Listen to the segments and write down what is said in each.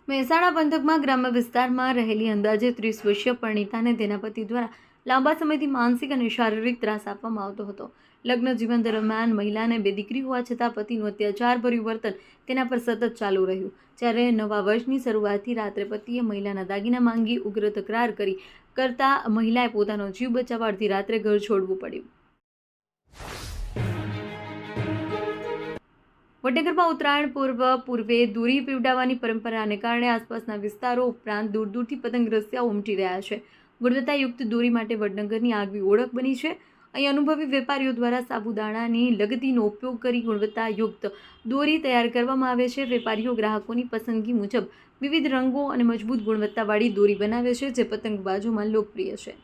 મહેસાણા પંથકમાં ગ્રામ્ય વિસ્તારમાં રહેલી અંદાજે 30 વર્ષીય પરિણીતાને તેના પતિ દ્વારા લાંબા સમયથી માનસિક અને શારીરિક ત્રાસ આપવામાં આવતો હતો. લગ્ન જીવન દરમિયાન મહિલાને 2 દીકરી હોવા છતાં પતિનું અત્યાચારભર્યું વર્તન તેના પર સતત ચાલુ રહ્યું. જ્યારે નવા વર્ષની શરૂઆતથી રાત્રે પતિએ મહિલાના દાગીના માંગી ઉગ્ર તકરાર કરતા મહિલાએ પોતાનો જીવ બચાવવા અડધી રાત્રે ઘર છોડવું પડ્યું. વડનગરમાં ઉત્તરાયણ પૂર્વે દોરી પીવડાવવાની પરંપરાને કારણે આસપાસના વિસ્તારો ઉપરાંત દૂર દૂરથી પતંગ રસિયાઓ ઉમટી રહ્યા છે. ગુણવત્તાયુક્ત દોરી માટે વડનગરની આગવી ઓળખ બની છે. અહીં અનુભવી વેપારીઓ દ્વારા સાબુદાણાની લગતીનો ઉપયોગ કરી ગુણવત્તાયુક્ત દોરી તૈયાર કરવામાં આવે છે. વેપારીઓ ગ્રાહકોની પસંદગી મુજબ વિવિધ રંગો અને મજબૂત ગુણવત્તાવાળી દોરી બનાવે છે, જે પતંગબાજોમાં લોકપ્રિય છે.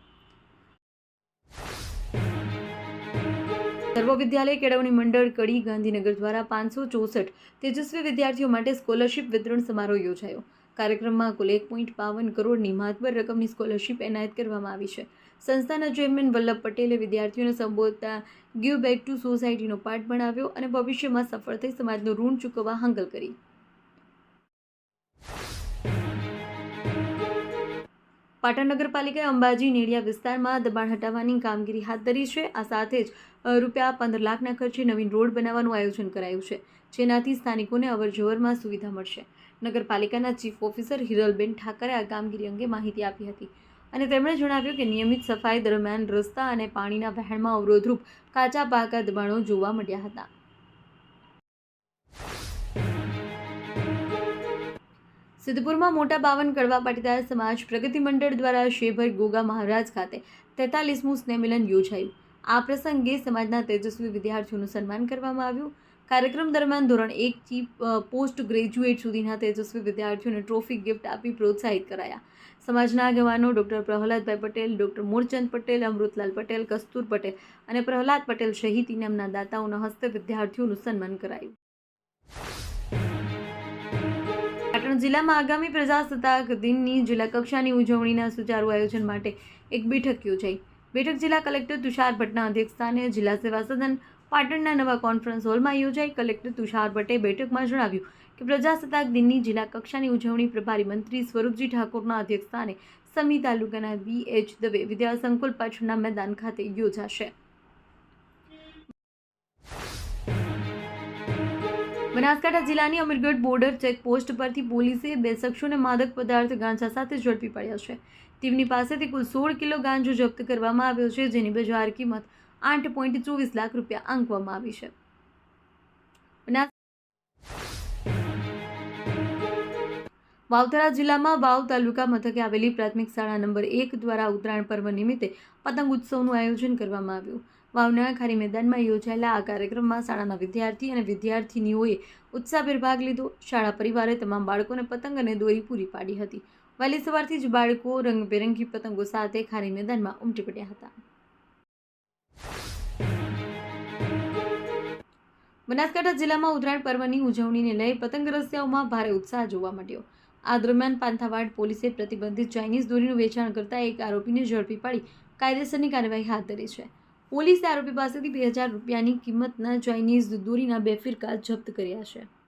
સર્વ વિદ્યાલય કેળવણી મંડળ કડી ગાંધીનગર દ્વારા 564 તેજસ્વી વિદ્યાર્થીઓ માટે સ્કોલરશિપ વિતરણ સમારોહ યોજાયો. કાર્યક્રમમાં કુલ 1.52 કરોડની મહત્તર રકમની સ્કોલરશિપ એનાયત કરવામાં આવી છે. સંસ્થાના ચેરમેન વલ્લભ પટેલે વિદ્યાર્થીઓને સંબોધતા ગીવ બેક ટુ સોસાયટીનો પાઠ ભણાવ્યો અને ભવિષ્યમાં સફળ થઈ સમાજનું ઋણ ચૂકવવા હાંકલ કરી. પાટણ નગરપાલિકાએ અંબાજી નેડિયા વિસ્તારમાં દબાણ હટાવવાની કામગીરી હાથ ધરી છે. આ સાથે જ ₹15 લાખના ખર્ચે નવીન રોડ બનાવવાનું આયોજન કરાયું છે, જેનાથી સ્થાનિકોને અવરજવરમાં સુવિધા મળશે. નગરપાલિકાના ચીફ ઓફિસર હિરલબેન ઠાકરે આ કામગીરી અંગે માહિતી આપી હતી અને તેમણે જણાવ્યું કે નિયમિત સફાઈ દરમિયાન રસ્તા અને પાણીના વહેણમાં અવરોધરૂપ કાચા પાકા દબાણો જોવા મળ્યા હતા. સિદ્ધપુરમાં મોટા બાવન કડવા પાટીદાર સમાજ પ્રગતિ મંડળ દ્વારા શેભર ગોગા મહારાજ ખાતે 43મું સ્નેહમિલન યોજાયું. આ પ્રસંગે સમાજના તેજસ્વી વિદ્યાર્થીઓનું સન્માન કરવામાં આવ્યું. કાર્યક્રમ દરમિયાન ધોરણ 1 થી પોસ્ટ ગ્રેજ્યુએટ સુધીના તેજસ્વી વિદ્યાર્થીઓને ટ્રોફી ગિફ્ટ આપી પ્રોત્સાહિત કરાયા. સમાજના આગેવાનો ડૉક્ટર પ્રહલાદભાઈ પટેલ, ડૉક્ટર મૂળચંદ પટેલ, અમૃતલાલ પટેલ, કસ્તુર પટેલ અને પ્રહલાદ પટેલ સહિત ઇનામના દાતાઓના હસ્તે વિદ્યાર્થીઓનું સન્માન કરાયું. પાટણ જિલ્લામાં આગામી પ્રજાસત્તાક દિનની જિલ્લા કક્ષાની ઉજવણીના સુચારુ આયોજન માટે એક બેઠક યોજાઈ. બેઠક જિલ્લા કલેક્ટર તુષાર ભટ્ટના અધ્યક્ષસ્થાને જિલ્લા સેવા સદન પાટણના નવા કોન્ફરન્સ હોલમાં યોજાઈ. કલેક્ટર તુષાર ભટ્ટે બેઠકમાં જણાવ્યું કે પ્રજાસત્તાક દિનની જિલ્લા કક્ષાની ઉજવણી પ્રભારી મંત્રી સ્વરૂપજી ઠાકોરના અધ્યક્ષસ્થાને સમી તાલુકાના BH દવે વિદ્યા સંકુલ પાછળના મેદાન ખાતે યોજાશે. બનાસકાંઠા જિલ્લાની અમીરગઢ બોર્ડર ચેકપોસ્ટ પરથી પોલીસે 2 શખ્સોને માદક પદાર્થ ગાંજા સાથે ઝડપી પડ્યા છે. તેમની પાસેથી કુલ 16 કિલો ગાંજો જપ્ત કરવામાં આવ્યો છે, જેની બજાર કિંમત ₹8.24 લાખ આંકવામાં આવી છે. વાવથરા જિલ્લામાં વાવ તાલુકા મથકે આવેલી પ્રાથમિક શાળા નંબર 1 દ્વારા ઉત્તરાયણ પર્વ નિમિત્તે પતંગ ઉત્સવનું આયોજન કરવામાં આવ્યું. વાવના ખારી મેદાનમાં યોજાયેલા આ કાર્યક્રમમાં શાળાના વિદ્યાર્થી અને વિદ્યાર્થીનીઓએ ઉત્સાહભેર ભાગ લીધો. શાળા પરિવારે તમામ બાળકોને પતંગ અને દોરી પૂરી પાડી હતી. વહેલી સવારથી જ બાળકો રંગબેરંગી પતંગો સાથે ખારી મેદાનમાં ઉમટી પડ્યા હતા. બનાસકાંઠા જિલ્લામાં ઉત્તરાયણ પર્વની ઉજવણીને લઈ પતંગ રસિયાઓમાં ભારે ઉત્સાહ જોવા મળ્યો. આ દરમિયાન પાંથાવાડ પોલીસે પ્રતિબંધિત ચાઇનીઝ દોરીનું વેચાણ કરતા એક આરોપીને ઝડપી પાડી કાયદેસરની કાર્યવાહી હાથ ધરી છે. પોલીસે આરોપી પાસેથી ₹2000ની કિંમતના ચાઇનીઝ દોરીના 2 ફિરકા જપ્ત કર્યા છે.